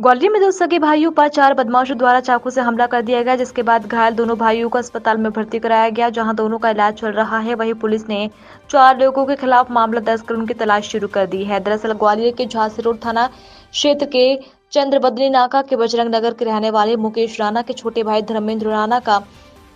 ग्वालियर में दो सगे भाइयों पर चार बदमाशों द्वारा चाकू से हमला कर दिया गया, जिसके बाद घायल दोनों भाइयों को अस्पताल में भर्ती कराया गया, जहां दोनों का इलाज चल रहा है। वहीं पुलिस ने चार लोगों के खिलाफ मामला दर्ज कर उनकी तलाश शुरू कर दी है। दरअसल ग्वालियर के झांसी रोड थाना क्षेत्र के चंद्रबदनी नाका के बजरंग नगर के रहने वाले मुकेश राणा के छोटे भाई धर्मेंद्र राणा का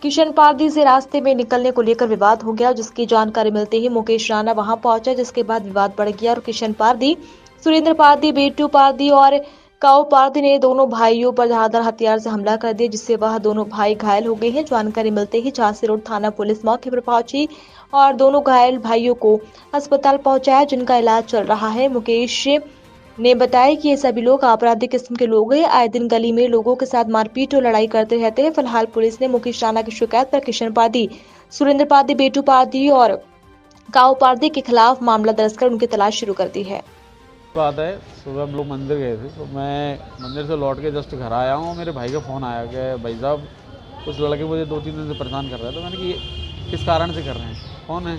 किशन पारदी से रास्ते में निकलने को लेकर विवाद हो गया, जिसकी जानकारी मिलते ही मुकेश राणा वहां पहुंचा, जिसके बाद विवाद बढ़ गया और किशन पारदी, सुरेंद्र पारदी, बेटू पारदी और काऊ पारदी ने दोनों भाइयों पर धारदार हथियार से हमला कर दिया, जिससे वह दोनों भाई घायल हो गए हैं। जानकारी मिलते ही झांसी रोड थाना पुलिस मौके पर पहुंची और दोनों घायल भाइयों को अस्पताल पहुंचाया, जिनका इलाज चल रहा है। मुकेश ने बताया कि ये सभी लोग आपराधिक किस्म के लोग हैं, आए दिन गली में लोगों के साथ मारपीट और लड़ाई करते रहते हैं। फिलहाल पुलिस ने मुकेश राणा की शिकायत पर किशन पारदी, सुरेंद्र पारदी, बेटू पारदी और काऊ पारदी के खिलाफ मामला दर्ज कर उनकी तलाश शुरू कर दी है। बात है, सुबह हम लोग मंदिर गए थे, तो मैं मंदिर से लौट के जस्ट घर आया हूँ। मेरे भाई का फ़ोन आया कि भाई साहब कुछ लड़के मुझे 2-3 दिन से परेशान कर रहे हैं। तो मैंने कि किस कारण से कर रहे हैं, कौन है?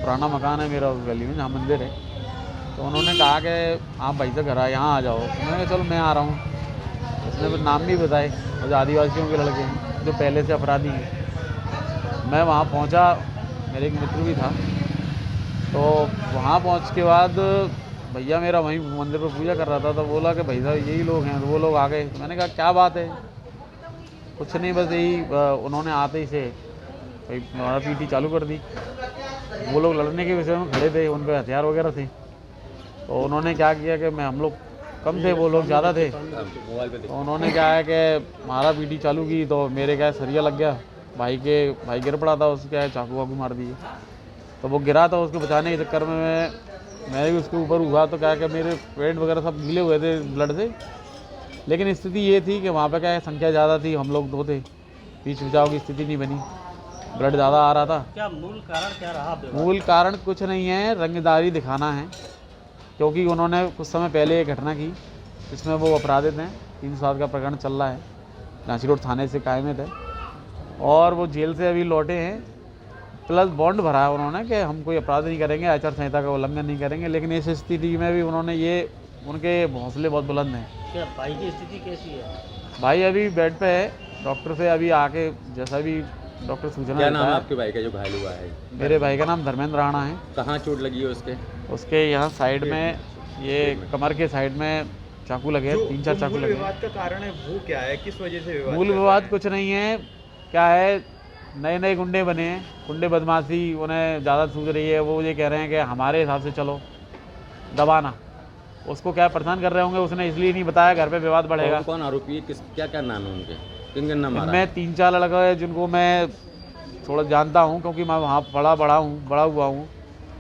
पुराना मकान है मेरा उस गली में जहाँ मंदिर है। तो उन्होंने कहा कि आप भाई से घर यहाँ आ जाओ। तो मैंने कहा चलो मैं आ रहा हूँ। उसने फिर नाम भी बताए, मुझे आदिवासियों के लड़के हैं जो पहले से अपराधी हैं। मैं वहाँ पहुँचा, मेरे एक मित्र भी था। तो वहाँ पहुँच के बाद भैया मेरा वहीं मंदिर पर पूजा कर रहा था, तो बोला कि भाई साहब यही लोग हैं। तो वो लोग आ गए। तो मैंने कहा क्या बात है? कुछ नहीं, बस यही उन्होंने आते ही से भाई मारा पीटी चालू कर दी। वो लोग लड़ने के विषय में खड़े थे, उन पे हथियार वगैरह थे। तो उन्होंने क्या किया कि हम लोग कम थे, वो लोग ज़्यादा थे। तो उन्होंने क्या है कि मारा पीटी चालू की, तो मेरे क्या सरिया लग गया। भाई गिर पड़ा था, उसके क्या चाकू वाकू मार दिए। तो वो गिरा था, उसको बचाने के चक्कर में मैं भी उसके ऊपर हुआ। तो क्या कि मेरे पेट वगैरह सब गीले हुए थे ब्लड से। लेकिन स्थिति ये थी कि वहाँ पे क्या है, संख्या ज़्यादा थी, हम लोग 2 थे, बीच बचाव की स्थिति नहीं बनी, ब्लड ज़्यादा आ रहा था। क्या मूल कारण क्या रहा? मूल कारण कुछ नहीं है, रंगदारी दिखाना है। क्योंकि उन्होंने कुछ समय पहले एक घटना की जिसमें वो अपराधित हैं। 3 साल का प्रकरण चल रहा है, झांसी रोड थाने से कायमित है और वो जेल से अभी लौटे हैं। प्लस बॉन्ड भरा है उन्होंने कि हम कोई अपराध नहीं करेंगे, आचार संहिता का उल्लंघन नहीं करेंगे। लेकिन इस स्थिति में भी उन्होंने उनके हौसले बहुत बुलंद हैं। क्या भाई की स्थिति कैसी है? भाई अभी बेड पे है, डॉक्टर से अभी आके जैसा भी डॉक्टर सूचना क्या देता नाम है है। आपके भाई का जो घायल हुआ है? मेरे भाई का नाम धर्मेंद्र राणा है। कहाँ चोट लगी है उसके? उसके यहाँ साइड में, ये कमर के साइड में चाकू लगे, 3-4 चाकू लगे। विवाद का कारण है वो क्या है, किस वजह से विवाद? मूल विवाद कुछ नहीं है, क्या है, नए नए गुंडे बने हैं, गुंडे बदमाशी उन्हें ज़्यादा सूझ रही है। वो ये कह रहे हैं कि हमारे हिसाब से चलो, दबाना। उसको क्या परेशान कर रहे होंगे, उसने इसलिए नहीं बताया, घर पे विवाद बढ़ेगा। कौन आरोपी है? किस क्या क्या नाम है उनके? किन किन नाम मारा? मैं 3-4 लड़का है जिनको मैं थोड़ा जानता हूँ, क्योंकि मैं वहाँ बड़ा हुआ हूँ।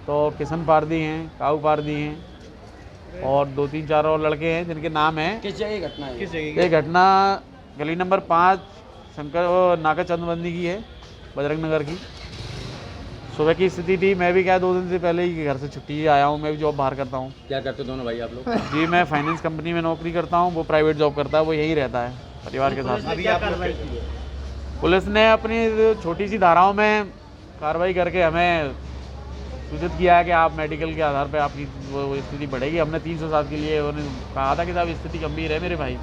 तो किशन पारदी हैं, काऊ पारदी हैं और 2-3-4 और लड़के हैं जिनके नाम हैं। किस जगह घटना है? किस जगह? ये घटना गली नंबर 5 शंकर नाका चंद्रबंदी की है, बजरंग नगर की। सुबह की स्थिति थी, मैं भी क्या 2 दिन से पहले ही घर से छुट्टी आया हूँ। मैं भी जॉब बाहर करता हूँ। क्या करते दोनों भाई आप लोग? जी, मैं फाइनेंस कंपनी में नौकरी करता हूँ, वो प्राइवेट जॉब करता है, वो यहीं रहता है परिवार के साथ। अभी क्या कार्रवाई की है? पुलिस ने अपनी छोटी सी धाराओं में कार्रवाई करके हमें सूचित किया है कि आप मेडिकल के आधार पर आपकी वो स्थिति बढ़ेगी। हमने 307 के लिए उन्हें कहा था कि साहब स्थिति गंभीर है मेरे भाई,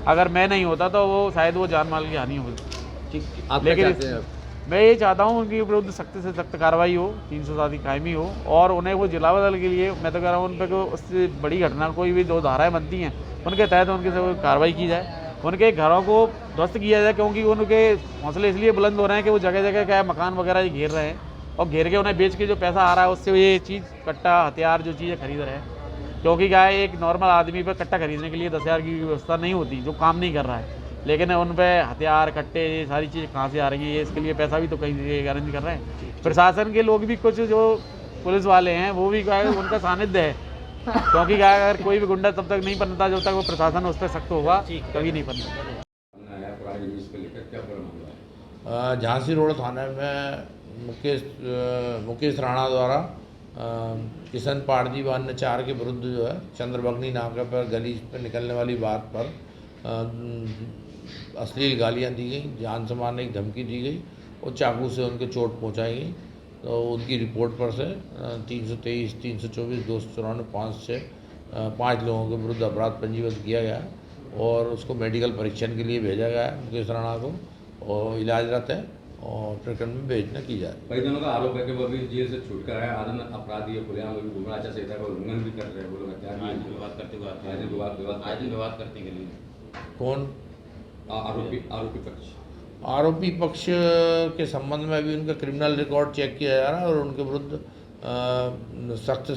अगर मैं नहीं होता तो वो शायद वो जान माल की हानि होती। ठीक, आप लेकिन क्या चाहते हैं? मैं ये चाहता हूँ उनके विरुद्ध सख्त से सख्त कार्रवाई हो, 307 की कायमी हो और उन्हें वो जिला बदल के लिए, मैं तो कह रहा हूँ उन पर उससे बड़ी घटना कोई भी 2 धाराएँ बनती हैं उनके तहत उनके से कार्रवाई की जाए, उनके घरों को ध्वस्त किया जाए। क्योंकि उनके हौसले इसलिए बुलंद हो रहे हैं कि वो जगह जगह क्या मकान वगैरह घेर रहे हैं और घेर के उन्हें बेच के जो पैसा आ रहा है उससे ये चीज़ कट्टा हथियार जो चीज़ें खरीद रहे हैं। क्योंकि क्या है, एक नॉर्मल आदमी पर कट्टा खरीदने के लिए 10,000 की व्यवस्था नहीं होती, जो काम नहीं कर रहा है। लेकिन उन पे हथियार कट्टे ये सारी चीज़ें कहाँ से आ रही है, इसके लिए पैसा भी तो कहीं अरेंज कर रहे हैं। प्रशासन के लोग भी, कुछ जो पुलिस वाले हैं वो भी क्या है, उनका सानिध्य है। क्योंकि क्या है, अगर कोई भी गुंडा तब तक नहीं बनता जब तक वो प्रशासन उस पर सख्त होगा, कभी नहीं बनता। झांसी रोड थाने में मुकेश राणा द्वारा किशन पारदी व अन्य 4 के विरुद्ध जो है चंद्रबगनी नाके पर गली पर निकलने वाली बात पर अश्लील गालियाँ दी गई, जान से मारने की धमकी दी गई और चाकू से उनके चोट पहुंचाई गई। तो उनकी रिपोर्ट पर से 323, 324, 294, 5 से 5 लोगों के विरुद्ध अपराध पंजीबद्ध किया गया है और उसको मेडिकल परीक्षण के लिए भेजा गया है मुकेश राणा को, और इलाजरत है और प्रकरण में भेजना की जा रही है। कई दिनों का आरोप है कि वो अभी जेल से छूट कर आए, आदम अपराधी है, खुलेआम अभी घूम रहा, आचार संहिता का उल्लंघन भी कर रहे हैं, वो लोग हत्याकांड विवाद करते हुए आते हैं, आज विवाद करने के लिए कौन आरोपी पक्ष? आरोपी पक्ष के संबंध में अभी उनका क्रिमिनल रिकॉर्ड चेक किया जा रहा है और उनके विरुद्ध सख्त